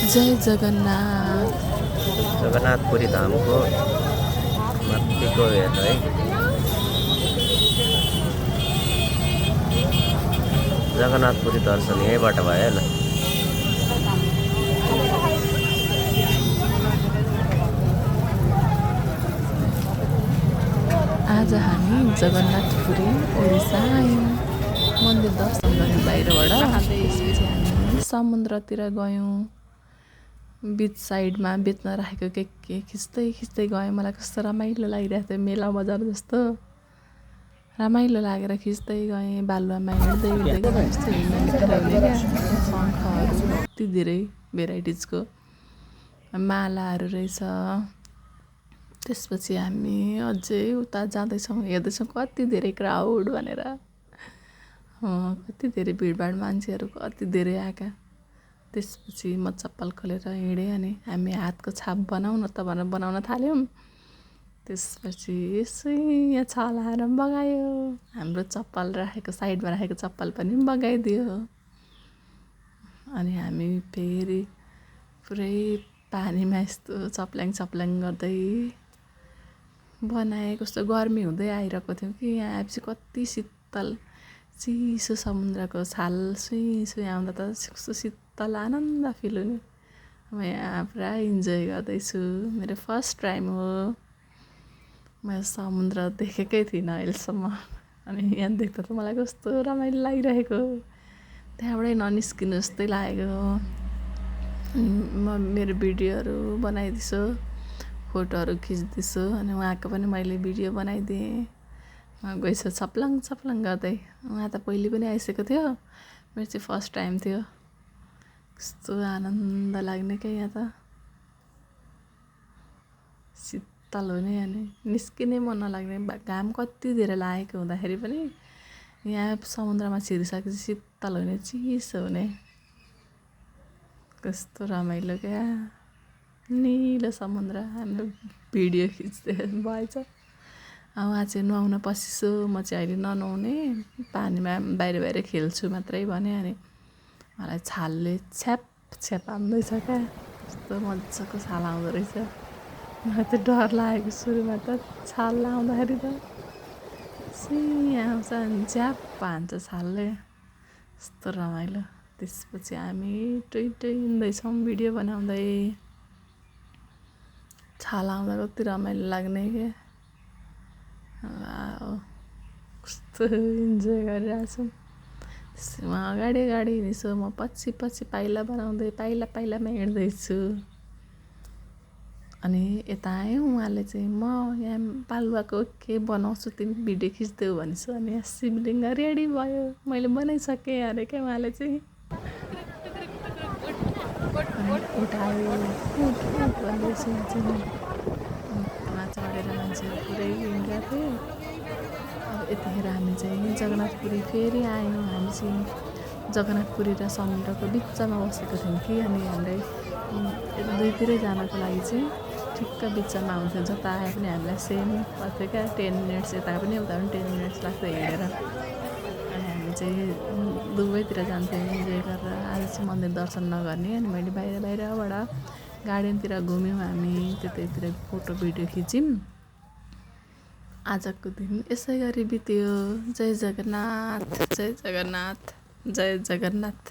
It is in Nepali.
जय जगन्नाथ। जगन्नाथपुरी धामको माथिको हेर्नु है। जगन्नाथपुरी दर्शन यहीँबाट भयो ल। आज हामी जगन्नाथपुरी ओडिसा आयौँ। मन्दिर दर्शन गऱ्यौँ बाहिरबाट। त्यसपछि हामी समुद्रतिर गयौँ। बिच साइडमा बेच्न राखेको के खिच्दै गएँ। मलाई कस्तो रमाइलो लागिरहेको थियो, मेला बजार जस्तो रमाइलो लागेर खिच्दै गएँ। बालुवामा हिँड्दै गएँ। यस्तो हिँड्ने शङ्खहरू कति धेरै भेराइटिजको मालाहरू रहेछ। त्यसपछि हामी अझै उता जाँदैछौँ, हेर्दैछौँ कति धेरै क्राउड भनेर। कति धेरै भिडभाड, मान्छेहरू कति धेरै आएका। त्यसपछि म चप्पल खोलेर हिँडेँ अनि हामी हातको छाप बनाउँ न त भनेर बनाउन थाल्यौँ। त्यसपछि यसो यहाँ छलाएर बगायो। हाम्रो चप्पल राखेको साइडमा राखेको चप्पल पनि बगाइदियो। अनि हामी फेरि पुरै पानीमा यस्तो चप्ल्याङ गर्दै बनाएँ। कस्तो गर्मी हुँदै आइरहेको थियो कि यहाँ आएपछि कति शीतल चिसो समुद्रको छाल सुई आउँदा त कस्तो शीतल आनन्द फिल हुने। म यहाँ पुरा इन्जोय गर्दैछु। मेरो फर्स्ट टाइम हो। मैले समुद्र देखेकै थिइनँ अहिलेसम्म। अनि यहाँ देख्दा त मलाई कस्तो रमाइलो लागिरहेको, त्यहाँबाटै ननिस्किनु जस्तै लागेको। म मेरो भिडियोहरू बनाइदिन्छु, फोटोहरू खिच्दैछु। अनि उहाँको पनि मैले भिडियो बनाइदिएँ। गएछ छप्लङ गर्दै। उहाँ त पहिले पनि आइसकेको थियो, मेरो चाहिँ फर्स्ट टाइम थियो। कस्तो आनन्द लाग्ने क्या यहाँ त, शीतल हुने अनि निस्किनै मन नलाग्ने। घाम कति धेरै लागेको हुँदाखेरि पनि यहाँ समुद्रमा छिरिसकेपछि शीतल हुने, चिसो हुने। कस्तो रमाइलो क्या, निलो समुद्र। हाम्रो भिडियो खिच्दै भएछ। उहाँ चाहिँ नुहाउन पसिसो, म चाहिँ अहिले ननुहाउने, पानीमा बाहिर खेल्छु मात्रै भने। अनि मलाई छालले छ्याप आउँदैछ क्या। कस्तो मजाको छाल आउँदो रहेछ। मलाई त डर लागेको सुरुमा त छाल आउँदाखेरि त आउँछ अनि च्याप हान्छ छालले। कस्तो रमाइलो। त्यसपछि हामी टुइ हिँड्दैछौँ भिडियो बनाउँदै। छाल आउँदा कति रमाइलो लाग्ने क्या। कस्तो इन्जोय गरिरहेको छु। उहाँ अगाडि हिँड्छु, म पछि पाइला बनाउँदै पाइलामा हिँड्दैछु। अनि यता आयौँ। उहाँले चाहिँ म यहाँ बालुवाको के बनाउँछु, तिमी भिडियो खिच्देऊ भनिस्। अनि यहाँ शिवलिङ्ग रेडी भयो, मैले बनाइसकेँ अरे क्या। उहाँले चाहिँ उठायो भन्दैछु चढेर मान्छेहरू पुरै हिँडिरहेको थियो। अब यतिखेर हामी चाहिँ जगन्नाथपुरी फेरि आयौँ। हामी चाहिँ जगन्नाथपुरी र समुद्रको बिचमा बसेको थियौँ कि। अनि हामीलाई दुईतिरै जानको लागि चाहिँ ठिक्क बिचमा आउँथ्यो। जता आए पनि हामीलाई सेम पर्थ्यो क्या। 10 मिनट्स यता पनि उता पनि 10 मिनट्स लाग्थ्यो हिँडेर। अनि हामी चाहिँ दुवैतिर जान्थ्यौँ इन्जोय गरेर। आज चाहिँ मन्दिर दर्शन नगर्ने। अनि मैले बाहिरबाट गार्डनतिर घुम्यौँ हामी, त्यतैतिर फोटो भिडियो खिच्यौँ। आजको दिन यसै गरी बित्यो। जय जगन्नाथ, जय जगन्नाथ, जय जगन्नाथ।